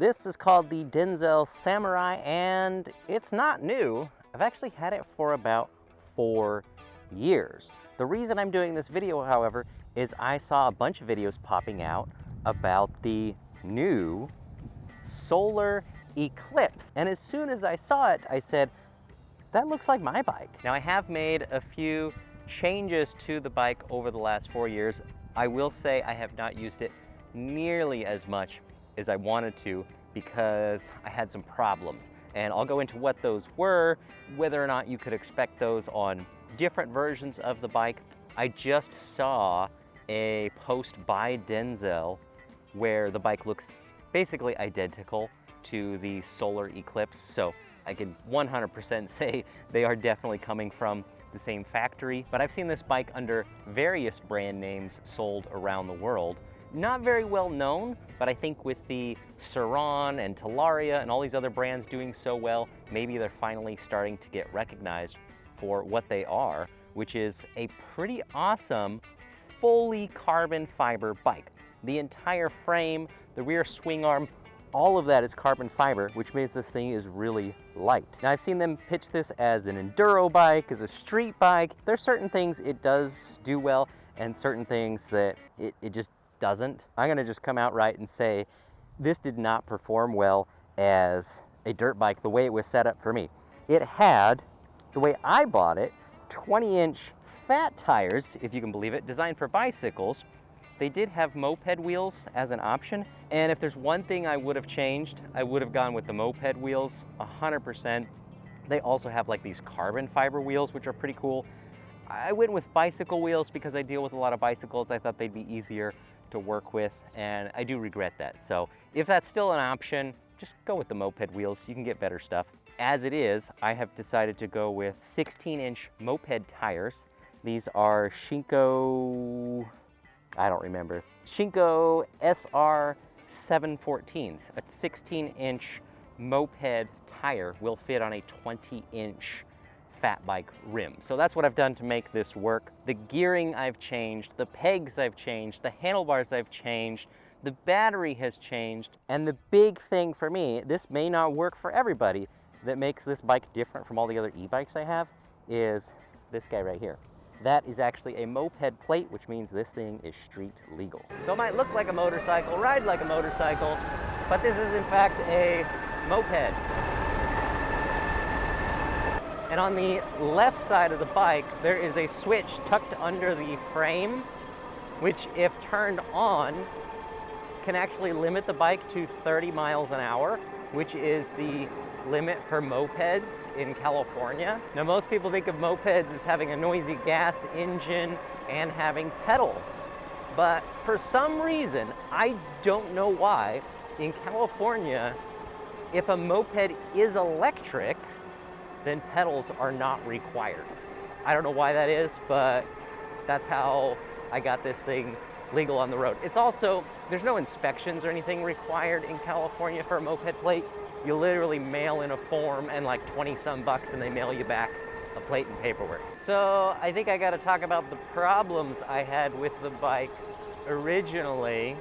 This is called the Denzel Samurai, and it's not new. I've actually had it for about 4 years. The reason I'm doing this video, however, is I saw a bunch of videos popping out about the new Solar Eclipse. And as soon as I saw it, I said, that looks like my bike. Now, I have made a few changes to the bike over the last 4 years. I will say I have not used it nearly as much as I wanted to because I had some problems. And I'll go into what those were, whether or not you could expect those on different versions of the bike. I just saw a post by Denzel where the bike looks basically identical to the Solar Eclipse. So I can 100% say they are definitely coming from the same factory. But I've seen this bike under various brand names sold around the world. Not very well known, but I think with the Sur-Ron and Talaria and all these other brands doing so well, maybe they're finally starting to get recognized for what they are, which is a pretty awesome, fully carbon fiber bike. The entire frame, the rear swing arm, all of that is carbon fiber, which means this thing is really light. Now, I've seen them pitch this as an enduro bike, as a street bike. There's certain things it does do well, and certain things that it just doesn't. I'm gonna just come out right and say, this did not perform well as a dirt bike the way it was set up for me. It had, the way I bought it, 20-inch fat tires, if you can believe it, designed for bicycles. They did have moped wheels as an option, and if there's one thing I would have changed, I would have gone with the moped wheels 100%. They also have like these carbon fiber wheels, which are pretty cool. I went with bicycle wheels because I deal with a lot of bicycles. I thought they'd be easier to work with, and I do regret that. So if that's still an option, just go with the moped wheels. You can get better stuff. As it is, I have decided to go with 16-inch moped tires. These are Shinko, I don't remember. Shinko SR 714s. A 16-inch moped tire will fit on a 20-inch fat bike rim. So that's what I've done to make this work. The gearing I've changed, the pegs I've changed, the handlebars I've changed, the battery has changed, and the big thing for me, this may not work for everybody, that makes this bike different from all the other e-bikes I have, is this guy right here. That is actually a moped plate, which means this thing is street legal. So it might look like a motorcycle, ride like a motorcycle, but this is in fact a moped. And on the left side of the bike, there is a switch tucked under the frame, which if turned on, can actually limit the bike to 30 miles an hour, which is the limit for mopeds in California. Now, most people think of mopeds as having a noisy gas engine and having pedals. But for some reason, I don't know why, in California, if a moped is electric, then pedals are not required. I don't know why that is, but that's how I got this thing legal on the road. It's also, there's no inspections or anything required in California for a moped plate. You literally mail in a form and like 20 some bucks and they mail you back a plate and paperwork. So I think I gotta talk about the problems I had with the bike originally.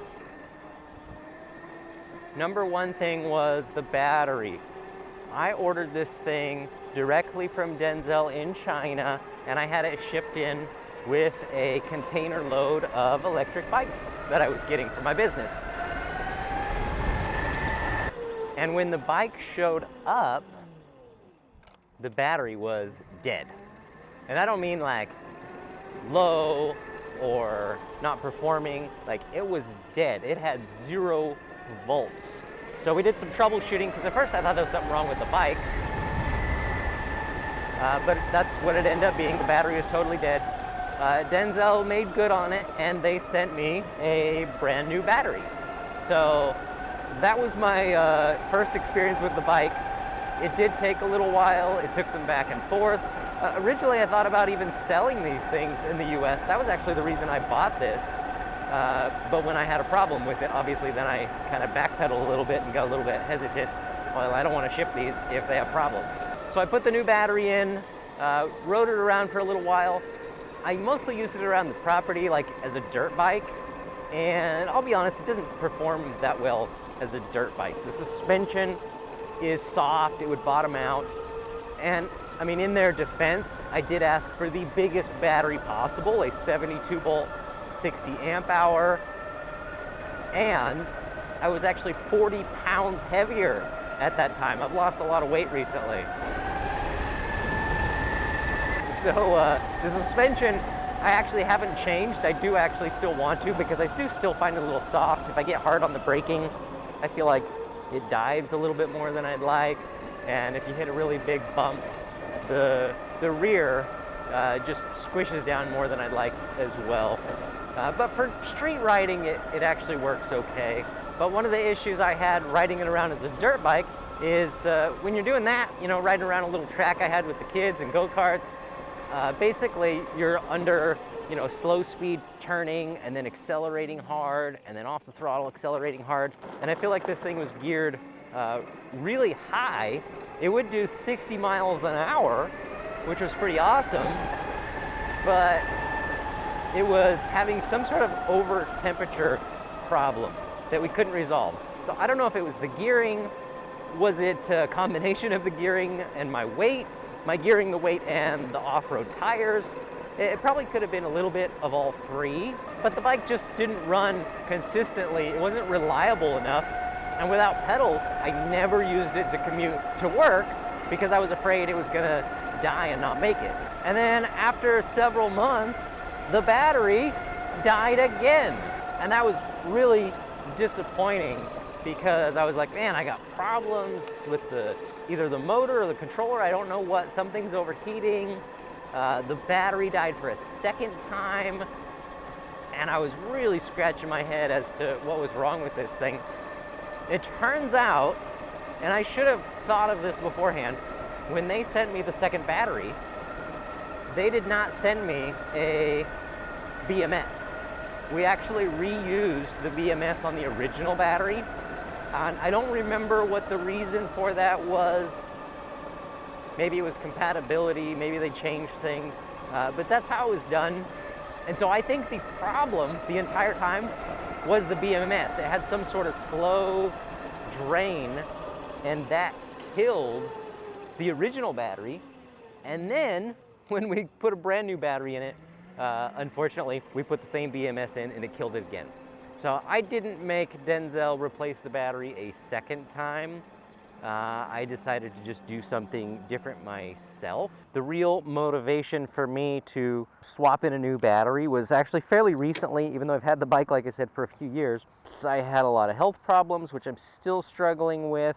Number one thing was the battery. I ordered this thing directly from Denzel in China, and I had it shipped in with a container load of electric bikes that I was getting for my business. And when the bike showed up, the battery was dead. And I don't mean like low or not performing, like it was dead. It had 0 volts. So we did some troubleshooting, because at first I thought there was something wrong with the bike. But that's what it ended up being. The battery was totally dead. Denzel made good on it, and they sent me a brand new battery. So that was my first experience with the bike. It did take a little while. It took some back and forth. Originally, I thought about even selling these things in the US. That was actually the reason I bought this. But when I had a problem with it, obviously then I kind of backpedaled a little bit and got a little bit hesitant. Well, I don't want to ship these if they have problems. So I put the new battery in, rode it around for a little while. I mostly used it around the property, like as a dirt bike. And I'll be honest, it doesn't perform that well as a dirt bike. The suspension is soft, it would bottom out. And I mean, in their defense, I did ask for the biggest battery possible, a 72 volt, 60 amp hour. And I was actually 40 pounds heavier at that time. I've lost a lot of weight recently. So the suspension, I actually haven't changed. I do actually still want to, because I do still find it a little soft. If I get hard on the braking, I feel like it dives a little bit more than I'd like. And if you hit a really big bump, the rear just squishes down more than I'd like as well. But for street riding, it actually works okay. But one of the issues I had riding it around as a dirt bike is when you're doing that, you know, riding around a little track I had with the kids and go-karts, basically you're under, you know, slow speed turning and then accelerating hard and then off the throttle accelerating hard. And I feel like this thing was geared really high. It would do 60 miles an hour, which was pretty awesome, but it was having some sort of over temperature problem that we couldn't resolve. So I don't know if it was the gearing, was it a combination of the gearing and my weight, my gearing, the weight, and the off-road tires. It probably could have been a little bit of all three, but the bike just didn't run consistently. It wasn't reliable enough. And without pedals, I never used it to commute to work because I was afraid it was gonna die and not make it. And then after several months, the battery died again. And that was really disappointing because I was like, man, I got problems with either the motor or the controller. I don't know what, something's overheating. The battery died for a second time. And I was really scratching my head as to what was wrong with this thing. It turns out, and I should have thought of this beforehand, when they sent me the second battery, they did not send me a BMS. We actually reused the BMS on the original battery. And I don't remember what the reason for that was. Maybe it was compatibility, maybe they changed things, but that's how it was done. And so I think the problem the entire time was the BMS. It had some sort of slow drain, and that killed the original battery. And then when we put a brand new battery in it, unfortunately, we put the same BMS in and it killed it again. So I didn't make Denzel replace the battery a second time. I decided to just do something different myself. The real motivation for me to swap in a new battery was actually fairly recently, even though I've had the bike, like I said, for a few years. I had a lot of health problems, which I'm still struggling with,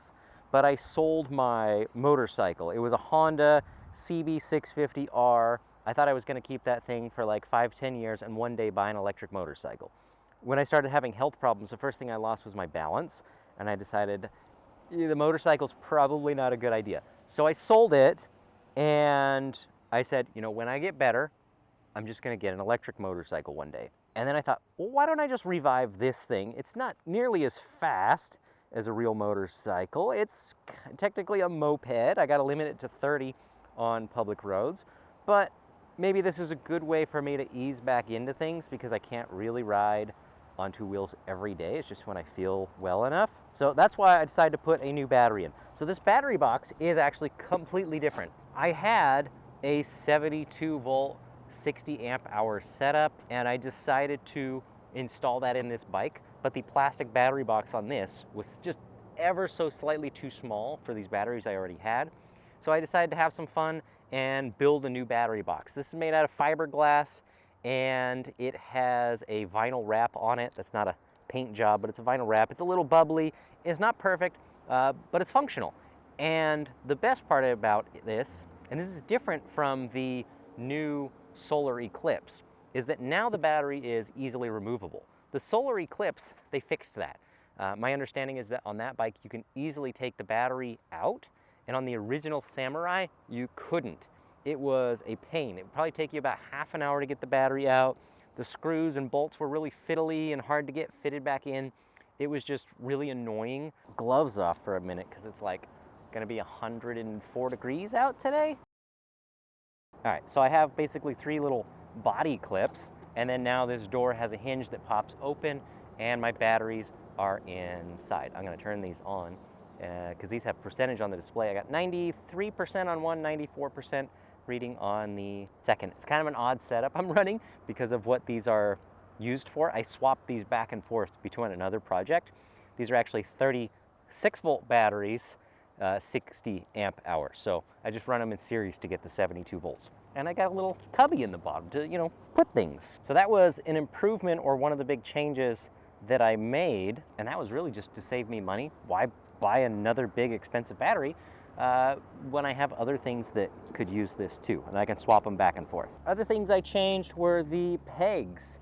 but I sold my motorcycle. It was a Honda CB650R. I thought I was gonna keep that thing for like 5-10 years and one day buy an electric motorcycle. When I started having health problems, the first thing I lost was my balance, and I decided the motorcycle's probably not a good idea. So I sold it, and I said, you know, when I get better, I'm just gonna get an electric motorcycle one day. And then I thought, well, why don't I just revive this thing? It's not nearly as fast as a real motorcycle. It's technically a moped. I gotta limit it to 30 on public roads, but maybe this is a good way for me to ease back into things because I can't really ride on two wheels every day. It's just when I feel well enough. So that's why I decided to put a new battery in. So this battery box is actually completely different. I had a 72 volt, 60 amp hour setup, and I decided to install that in this bike, but the plastic battery box on this was just ever so slightly too small for these batteries I already had. So I decided to have some fun and build a new battery box. This is made out of fiberglass, and it has a vinyl wrap on it. That's not a paint job, but it's a vinyl wrap. It's a little bubbly. It's not perfect, but it's functional. And the best part about this, and this is different from the new Solar Eclipse, is that now the battery is easily removable. The Solar Eclipse, they fixed that. My understanding is that on that bike, you can easily take the battery out, and on the original Samurai, you couldn't. It was a pain. It would probably take you about half an hour to get the battery out. The screws and bolts were really fiddly and hard to get fitted back in. It was just really annoying. Gloves off for a minute because it's like gonna be 104 degrees out today. All right, so I have basically 3 little body clips, and then now this door has a hinge that pops open, and my batteries are inside. I'm gonna turn these on because these have percentage on the display. I got 93% on one, 94% reading on the second. It's kind of an odd setup I'm running because of what these are used for. I swapped these back and forth between another project. These are actually 36 volt batteries, 60 amp hour. So I just run them in series to get the 72 volts. And I got a little cubby in the bottom to, you know, put things. So that was an improvement, or one of the big changes that I made, and that was really just to save me money. Why buy another big expensive battery when I have other things that could use this too, and I can swap them back and forth. Other things I changed were the pegs.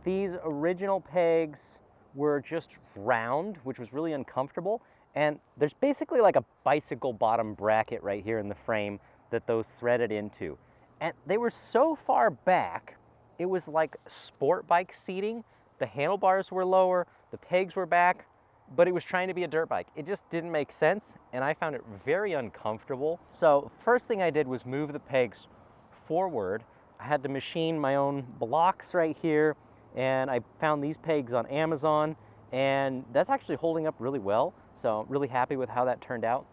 These original pegs were just round, which was really uncomfortable, and there's basically like a bicycle bottom bracket right here in the frame that those threaded into. And they were so far back, it was like sport bike seating. The handlebars were lower, the pegs were back, but it was trying to be a dirt bike. It just didn't make sense, and I found it very uncomfortable. So first thing I did was move the pegs forward. I had to machine my own blocks right here, and I found these pegs on Amazon, and that's actually holding up really well. So I'm really happy with how that turned out.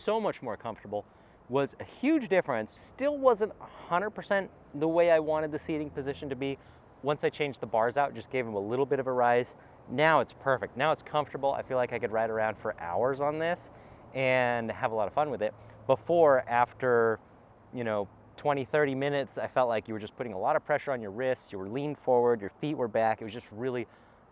So much more comfortable. Was a huge difference. Still wasn't 100% the way I wanted the seating position to be. Once I changed the bars out, just gave them a little bit of a rise. Now it's perfect. Now it's comfortable. I feel like I could ride around for hours on this and have a lot of fun with it. Before, after, you know, 20, 30 minutes, I felt like you were just putting a lot of pressure on your wrists. You were leaned forward, your feet were back. It was just really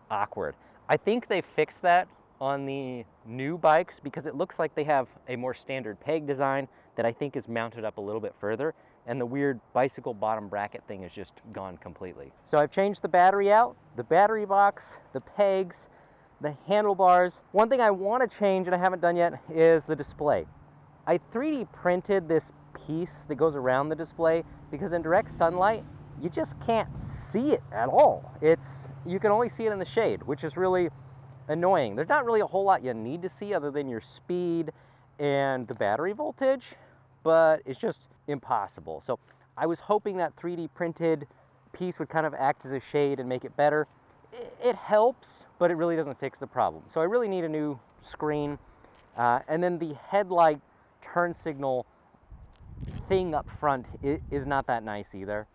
awkward. I think they fixed that on the new bikes because it looks like they have a more standard peg design that I think is mounted up a little bit further, and the weird bicycle bottom bracket thing is just gone completely. So I've changed the battery out, the battery box, the pegs, the handlebars. One thing I want to change and I haven't done yet is the display. I 3D printed this piece that goes around the display because in direct sunlight, you just can't see it at all. You can only see it in the shade, which is really annoying. There's not really a whole lot you need to see other than your speed and the battery voltage, but it's just impossible. So I was hoping that 3D printed piece would kind of act as a shade and make it better. It helps, but it really doesn't fix the problem. So I really need a new screen. And then the headlight turn signal thing up front is not that nice either.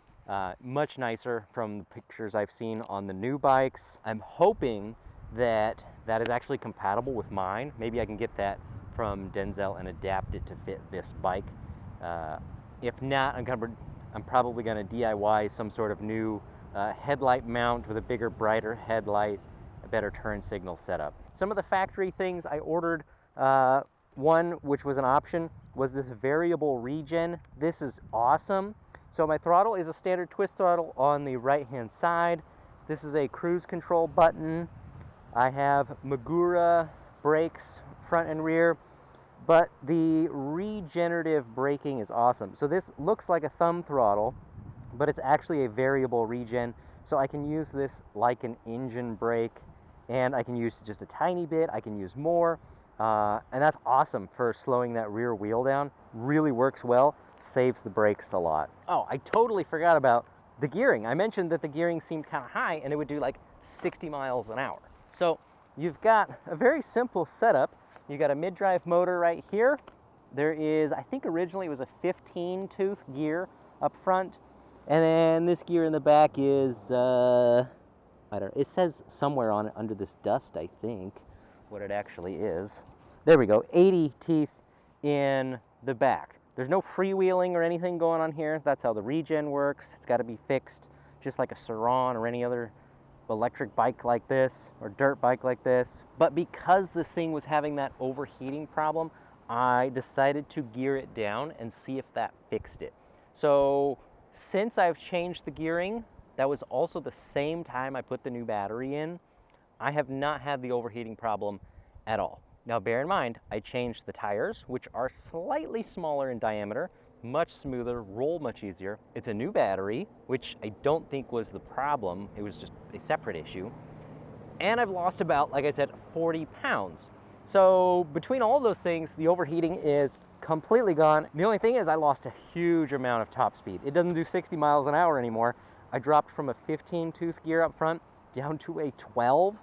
Much nicer from the pictures I've seen on the new bikes. I'm hoping that is actually compatible with mine. Maybe I can get that from Denzel and adapt it to fit this bike. If not, I'm probably going to DIY some sort of new headlight mount with a bigger, brighter headlight, a better turn signal setup. Some of the factory things I ordered, one which was an option, was this variable regen. This is awesome. So my throttle is a standard twist throttle on the right-hand side. This is a cruise control button. I have Magura brakes, front and rear, but the regenerative braking is awesome. So this looks like a thumb throttle, but it's actually a variable regen. So I can use this like an engine brake, and I can use just a tiny bit, I can use more, and that's awesome for slowing that rear wheel down. Really works well, saves the brakes a lot. Oh, I totally forgot about the gearing. I mentioned that the gearing seemed kind of high and it would do like 60 miles an hour. So you've got a very simple setup. You got a mid-drive motor right here. There is, I think originally it was a 15-tooth gear up front. And then this gear in the back is, I don't know, it says somewhere on it under this dust, I think, what it actually is. There we go, 80 teeth in the back. There's no freewheeling or anything going on here. That's how the regen works. It's got to be fixed just like a Sur-Ron or any other electric bike like this or dirt bike like this. But because this thing was having that overheating problem, I decided to gear it down and see if that fixed it. So since I've changed the gearing, that was also the same time I put the new battery in, I have not had the overheating problem at all. Now bear in mind, I changed the tires, which are slightly smaller in diameter, much smoother, roll much easier. It's a new battery, which I don't think was the problem. It was just a separate issue. And I've lost about, like I said, 40 pounds. So between all those things, the overheating is completely gone. The only thing is I lost a huge amount of top speed. It doesn't do 60 miles an hour anymore. I dropped from a 15-tooth gear up front down to a 12.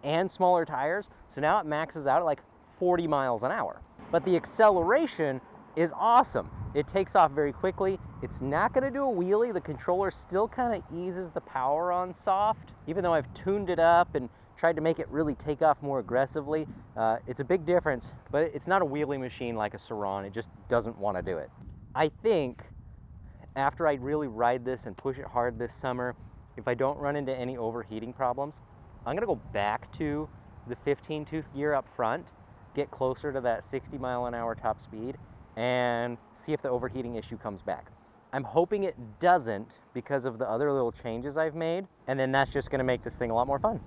and smaller tires. So now it maxes out at like 40 miles an hour. But the acceleration is awesome. It takes off very quickly. It's not gonna do a wheelie. The controller still kind of eases the power on soft. Even though I've tuned it up and tried to make it really take off more aggressively, it's a big difference, but it's not a wheelie machine like a Sur-Ron. It just doesn't want to do it. I think after I really ride this and push it hard this summer, if I don't run into any overheating problems, I'm gonna go back to the 15-tooth gear up front, get closer to that 60 mile an hour top speed, and see if the overheating issue comes back. I'm hoping it doesn't because of the other little changes I've made, and then that's just gonna make this thing a lot more fun.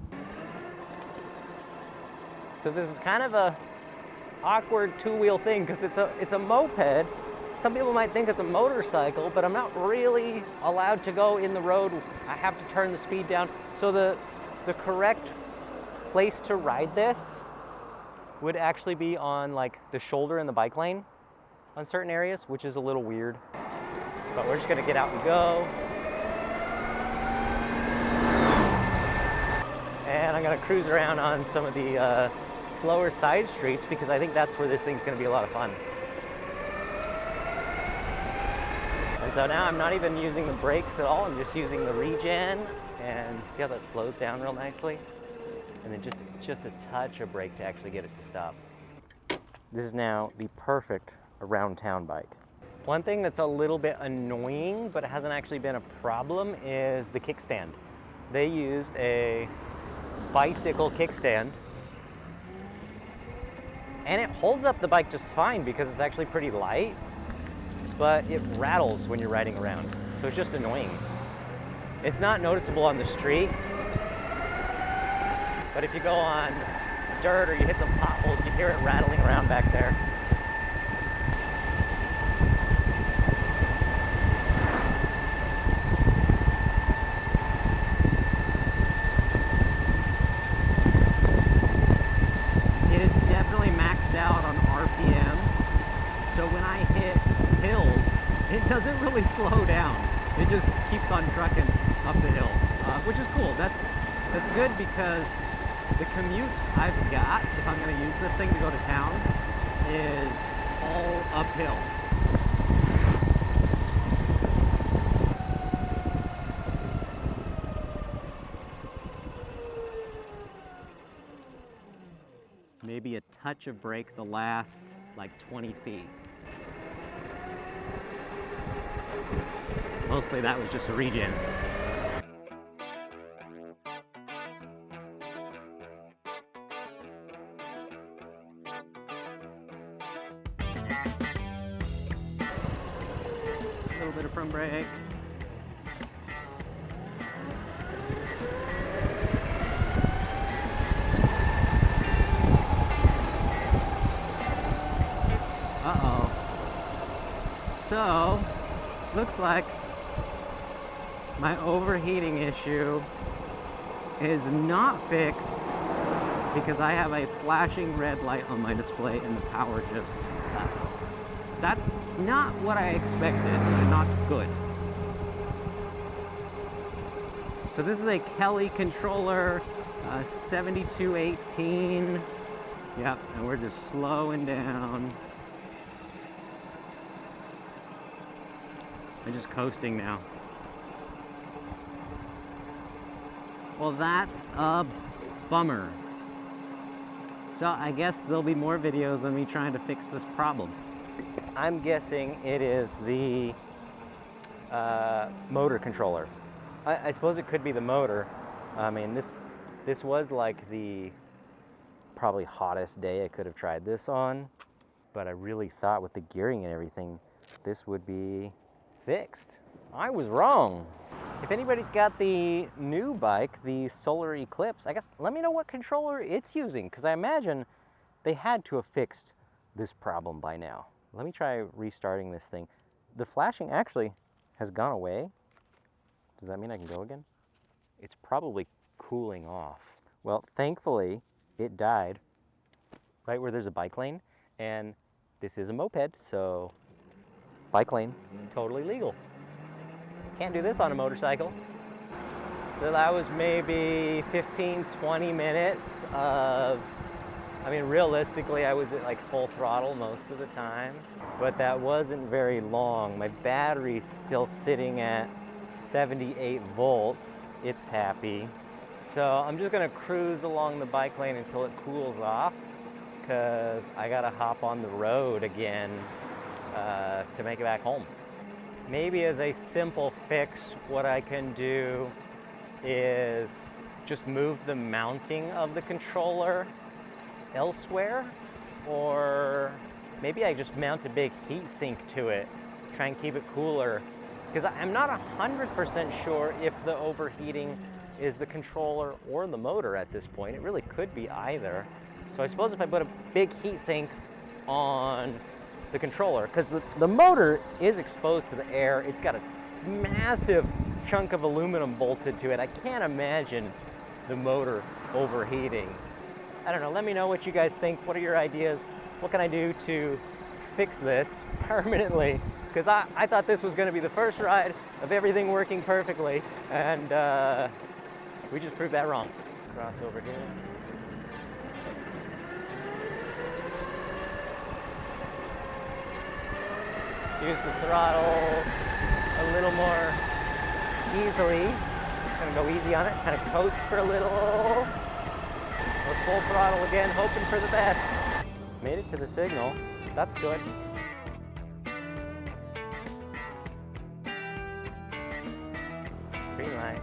So this is kind of a awkward two-wheel thing because it's a moped. Some people might think it's a motorcycle, but I'm not really allowed to go in the road. I have to turn the speed down. So the correct place to ride this would actually be on like the shoulder in the bike lane on certain areas, which is a little weird. But we're just gonna get out and go. And I'm gonna cruise around on some of the slower side streets because I think that's where this thing's gonna be a lot of fun. And so now I'm not even using the brakes at all, I'm just using the regen, and see how that slows down real nicely? And then just a touch of brake to actually get it to stop. This is now the perfect around town bike. One thing that's a little bit annoying, but it hasn't actually been a problem, is the kickstand. They used a bicycle kickstand, and it holds up the bike just fine because it's actually pretty light, but it rattles when you're riding around. So it's just annoying. It's not noticeable on the street, but if you go on dirt or you hit some potholes, you hear it rattling around back there. It is definitely maxed out on RPM, so when I hit hills, it doesn't really slow down. It just keeps on trucking up the hill, which is cool. That's good because the commute I've got, if I'm going to use this thing to go to town, is all uphill. Maybe a touch of brake the last like 20 feet. Mostly that was just a regen. A little bit of front brake. Uh-oh. So, looks like my overheating issue is not fixed because I have a flashing red light on my display and the power just cut. That's not what I expected and not good. So this is a Kelly controller, 7218. Yep, and we're just slowing down. I'm just coasting now. Well, that's a bummer. So I guess there'll be more videos of me trying to fix this problem. I'm guessing it is the motor controller. I suppose it could be the motor. I mean, this was like the probably hottest day I could have tried this on, but I really thought with the gearing and everything, this would be fixed. I was wrong. If anybody's got the new bike, the Solar Eclipse, I guess let me know what controller it's using, because I imagine they had to have fixed this problem by now. Let me try restarting this thing. The flashing actually has gone away. Does that mean I can go again? It's probably cooling off. Well, thankfully, it died right where there's a bike lane, and this is a moped, so bike lane, totally legal. Can't do this on a motorcycle. So that was maybe 15, 20 minutes of, I mean, realistically, I was at like full throttle most of the time, but that wasn't very long. My battery's still sitting at 78 volts. It's happy. So I'm just gonna cruise along the bike lane until it cools off, because I gotta hop on the road again to make it back home. Maybe as a simple fix, what I can do is just move the mounting of the controller elsewhere, or maybe I just mount a big heat sink to it, try and keep it cooler, because I'm not 100% sure if the overheating is the controller or the motor at this point. It really could be either. So I suppose if I put a big heat sink on the controller, because the motor is exposed to the air, it's got a massive chunk of aluminum bolted to it. I can't imagine the motor overheating. I don't know, let me know what you guys think. What are your ideas? What can I do to fix this permanently? Because I thought this was going to be the first ride of everything working perfectly, and we just proved that wrong. Cross over here. Use the throttle a little more easily. Gonna go easy on it, kind of coast for a little. Or full throttle again, hoping for the best. Made it to the signal. That's good. Green light.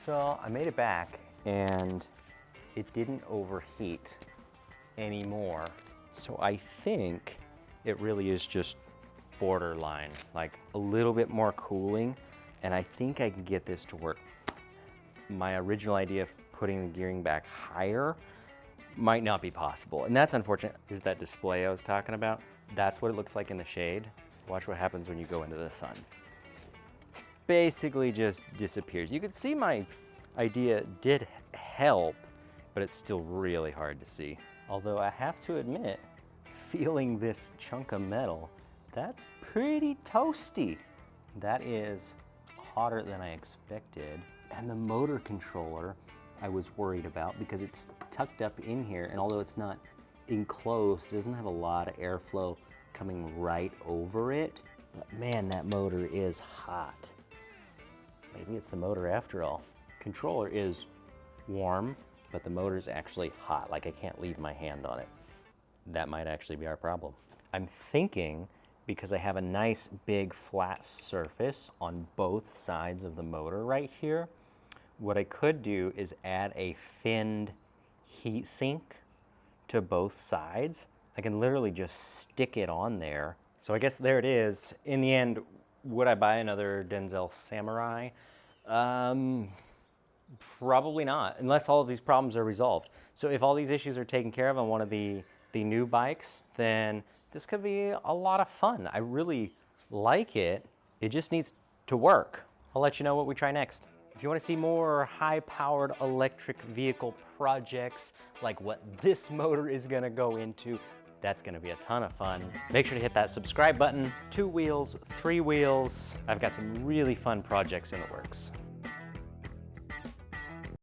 So I made it back and it didn't overheat anymore. So I think it really is just borderline, like a little bit more cooling, and I think I can get this to work. My original idea of putting the gearing back higher might not be possible, and that's unfortunate. Here's that display I was talking about. That's what it looks like in the shade. Watch what happens when you go into the sun. Basically just disappears. You can see my idea did help, but it's still really hard to see. Although I have to admit, feeling this chunk of metal, that's pretty toasty. That is hotter than I expected. And the motor controller I was worried about because it's tucked up in here, and although it's not enclosed, it doesn't have a lot of airflow coming right over it. But man, that motor is hot. Maybe it's the motor after all. Controller is warm, but the motor's actually hot, like I can't leave my hand on it. That might actually be our problem. I'm thinking, because I have a nice big flat surface on both sides of the motor right here, what I could do is add a finned heat sink to both sides. I can literally just stick it on there. So I guess there it is. In the end, would I buy another Denzel Samurai? Probably not, unless all of these problems are resolved. So if all these issues are taken care of on one of the new bikes, then this could be a lot of fun. I really like it. It just needs to work. I'll let you know what we try next. If you want to see more high-powered electric vehicle projects like what this motor is going to go into, that's going to be a ton of fun. Make sure to hit that subscribe button. 2 wheels, 3 wheels. I've got some really fun projects in the works.